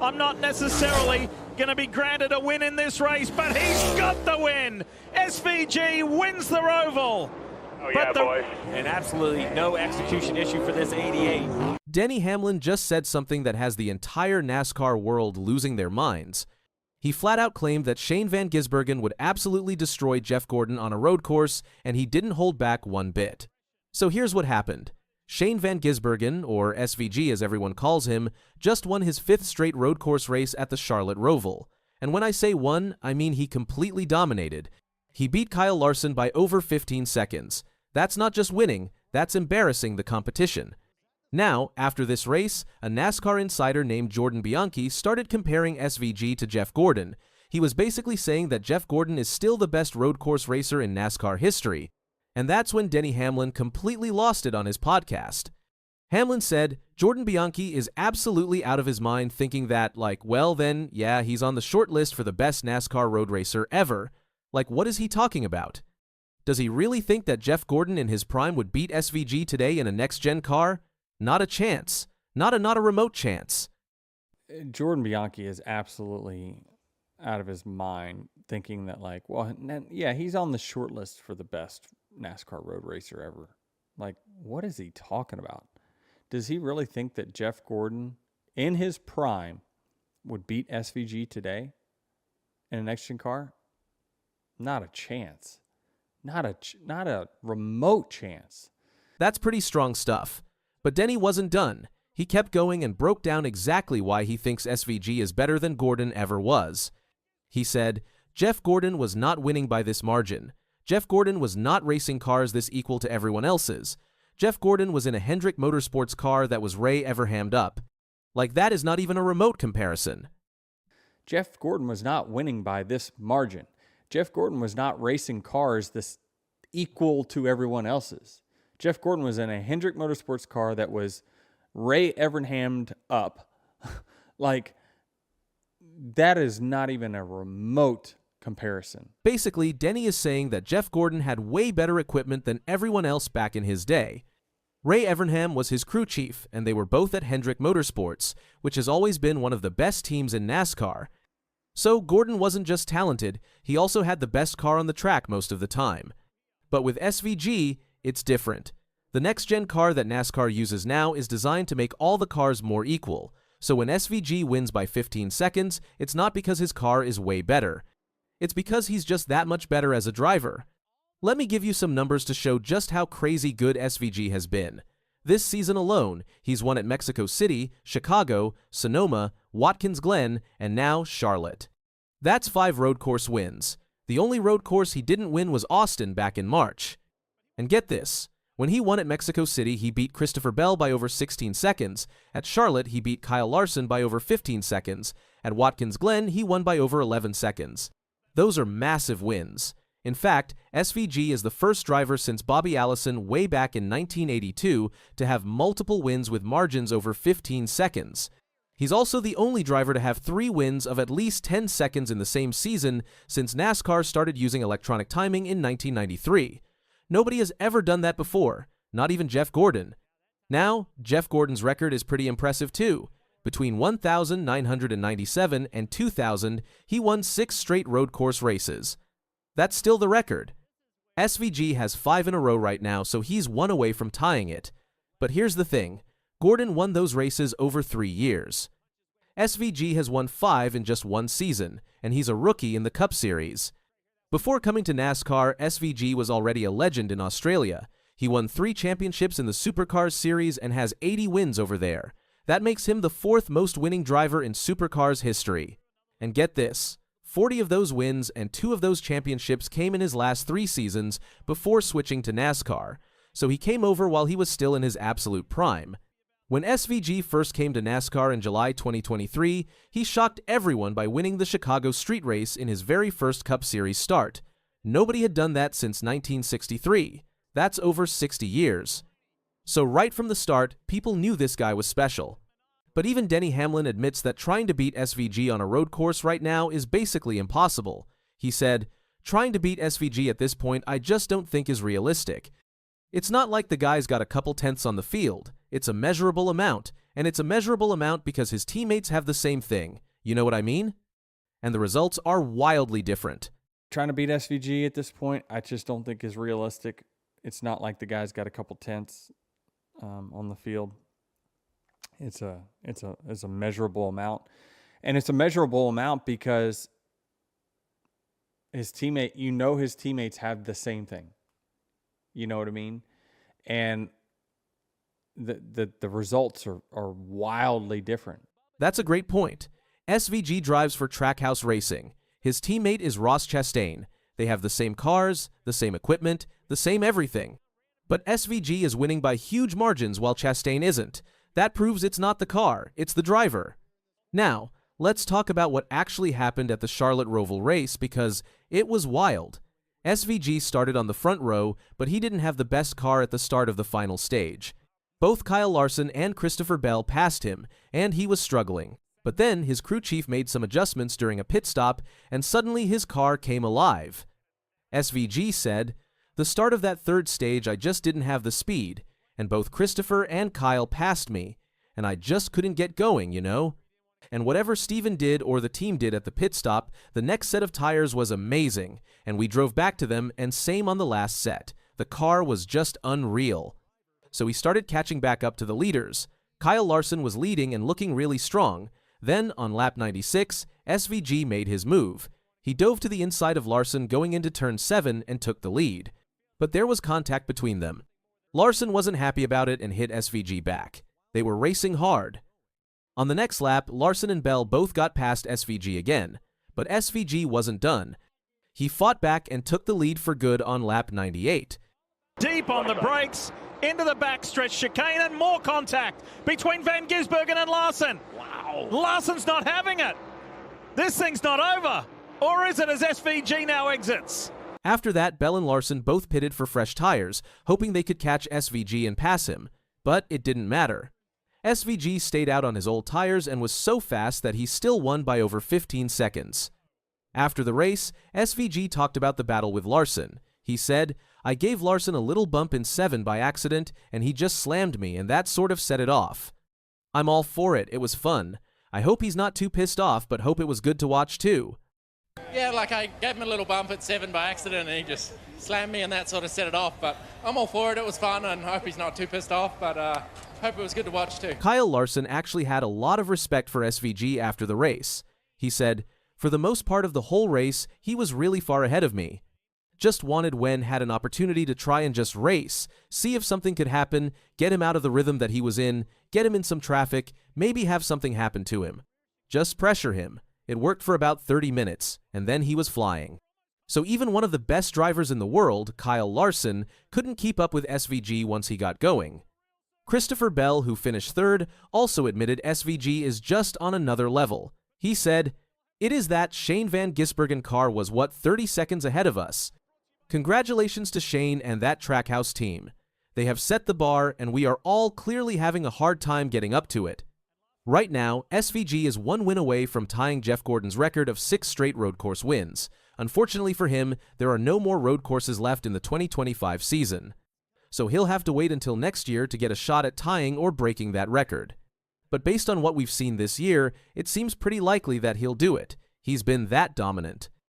I'm not necessarily going to be granted a win in this race, but he's got the win. SVG wins the Roval. Oh yeah, boys. And absolutely no execution issue for this 88. Denny Hamlin just said something that has the entire NASCAR world losing their minds. He flat out claimed that Shane van Gisbergen would absolutely destroy Jeff Gordon on a road course, and he didn't hold back one bit. So here's what happened. Shane van Gisbergen, or SVG as everyone calls him, just won his 5th straight road course race at the Charlotte Roval. And when I say won, I mean he completely dominated. He beat Kyle Larson by over 15 seconds. That's not just winning, that's embarrassing the competition. Now, after this race, a NASCAR insider named Jordan Bianchi started comparing SVG to Jeff Gordon. He was basically saying that Jeff Gordon is still the best road course racer in NASCAR history. And that's when Denny Hamlin completely lost it on his podcast. Hamlin said, Jordan Bianchi is absolutely out of his mind thinking that, well then, yeah, he's on the short list for the best NASCAR road racer ever. What is he talking about? Does he really think that Jeff Gordon in his prime would beat SVG today in a next-gen car? Not a chance. Not a remote chance. Jordan Bianchi is absolutely out of his mind thinking that, yeah, he's on the short list for the best NASCAR road racer ever. What is he talking about? Does he really think that Jeff Gordon in his prime would beat SVG today in a next-gen car? Not a chance. Not a remote chance. That's pretty strong stuff. But Denny wasn't done. He kept going and broke down exactly why he thinks SVG is better than Gordon ever was. He said, Jeff Gordon was not winning by this margin. Jeff Gordon was not racing cars this equal to everyone else's. Jeff Gordon was in a Hendrick Motorsports car that was Ray Everhammed up. That is not even a remote comparison. Jeff Gordon was not winning by this margin. Jeff Gordon was not racing cars this equal to everyone else's. Jeff Gordon was in a Hendrick Motorsports car that was Ray Everhammed up. That is not even a remote comparison. Basically, Denny is saying that Jeff Gordon had way better equipment than everyone else back in his day. Ray Evernham was his crew chief, and they were both at Hendrick Motorsports, which has always been one of the best teams in NASCAR. So Gordon wasn't just talented, he also had the best car on the track most of the time. But with SVG, it's different. The next-gen car that NASCAR uses now is designed to make all the cars more equal. So when SVG wins by 15 seconds, it's not because his car is way better. It's because he's just that much better as a driver. Let me give you some numbers to show just how crazy good SVG has been. This season alone, he's won at Mexico City, Chicago, Sonoma, Watkins Glen, and now Charlotte. That's 5 road course wins. The only road course he didn't win was Austin back in March. And get this, when he won at Mexico City, he beat Christopher Bell by over 16 seconds. At Charlotte, he beat Kyle Larson by over 15 seconds. At Watkins Glen, he won by over 11 seconds. Those are massive wins. In fact, SVG is the first driver since Bobby Allison way back in 1982 to have multiple wins with margins over 15 seconds. He's also the only driver to have 3 wins of at least 10 seconds in the same season since NASCAR started using electronic timing in 1993. Nobody has ever done that before, not even Jeff Gordon. Now, Jeff Gordon's record is pretty impressive too. Between 1,997 and 2,000, he won 6 straight road course races. That's still the record. SVG has 5 in a row right now, so he's 1 away from tying it. But here's the thing, Gordon won those races over 3 years. SVG has won 5 in just 1 season, and he's a rookie in the Cup Series. Before coming to NASCAR, SVG was already a legend in Australia. He won 3 championships in the Supercars series and has 80 wins over there. That makes him the 4th most winning driver in Supercars history. And get this, 40 of those wins and 2 of those championships came in his last 3 seasons before switching to NASCAR, so he came over while he was still in his absolute prime. When SVG first came to NASCAR in July 2023, he shocked everyone by winning the Chicago Street Race in his very first Cup Series start. Nobody had done that since 1963. That's over 60 years. So right from the start, people knew this guy was special. But even Denny Hamlin admits that trying to beat SVG on a road course right now is basically impossible. He said, "Trying to beat SVG at this point I just don't think is realistic. It's not like the guy's got a couple tenths on the field. It's a measurable amount, and it's a measurable amount because his teammates have the same thing. You know what I mean? And the results are wildly different. Trying to beat SVG at this point, I just don't think is realistic. It's not like the guy's got a couple tenths on the field. It's a measurable amount, and it's a measurable amount because his teammates have the same thing. You know what I mean? And the results are wildly different. That's a great point. SVG drives for Trackhouse Racing. His teammate is Ross Chastain. They have the same cars, the same equipment, the same everything. But SVG is winning by huge margins while Chastain isn't. That proves it's not the car, it's the driver. Now, let's talk about what actually happened at the Charlotte Roval race because it was wild. SVG started on the front row, but he didn't have the best car at the start of the final stage. Both Kyle Larson and Christopher Bell passed him, and he was struggling. But then his crew chief made some adjustments during a pit stop, and suddenly his car came alive. SVG said, "The start of that third stage I just didn't have the speed, and both Christopher and Kyle passed me, and I just couldn't get going, you know? And whatever Steven did or the team did at the pit stop, the next set of tires was amazing, and we drove back to them, and same on the last set. The car was just unreal." So he started catching back up to the leaders. Kyle Larson was leading and looking really strong. Then, on lap 96, SVG made his move. He dove to the inside of Larson going into turn 7 and took the lead. But there was contact between them. Larson wasn't happy about it and hit SVG back. They were racing hard. On the next lap, Larson and Bell both got past SVG again, but SVG wasn't done. He fought back and took the lead for good on lap 98. Deep on the brakes, into the backstretch chicane, and more contact between Van Gisbergen and Larson. Wow. Larson's not having it. This thing's not over. Or is it as SVG now exits? After that, Bell and Larson both pitted for fresh tires, hoping they could catch SVG and pass him. But it didn't matter. SVG stayed out on his old tires and was so fast that he still won by over 15 seconds. After the race, SVG talked about the battle with Larson. He said, "I gave Larson a little bump in 7 by accident, and he just slammed me, and that sort of set it off. I'm all for it. It was fun. I hope he's not too pissed off, but hope it was good to watch too." Yeah, like I gave him a little bump at 7 by accident, and he just slammed me, and that sort of set it off. But I'm all for it. It was fun, and I hope he's not too pissed off, but hope it was good to watch too. Kyle Larson actually had a lot of respect for SVG after the race. He said, "For the most part of the whole race, he was really far ahead of me. Just wanted when had an opportunity to try and just race, see if something could happen, get him out of the rhythm that he was in, get him in some traffic, maybe have something happen to him. Just pressure him. It worked for about 30 minutes, and then he was flying." So even one of the best drivers in the world, Kyle Larson, couldn't keep up with SVG once he got going. Christopher Bell, who finished third, also admitted SVG is just on another level. He said, "It is that Shane van Gisbergen car was 30 seconds ahead of us. Congratulations to Shane and that Trackhouse team. They have set the bar, and we are all clearly having a hard time getting up to it." Right now, SVG is 1 win away from tying Jeff Gordon's record of 6 straight road course wins. Unfortunately for him, there are no more road courses left in the 2025 season. So he'll have to wait until next year to get a shot at tying or breaking that record. But based on what we've seen this year, it seems pretty likely that he'll do it. He's been that dominant.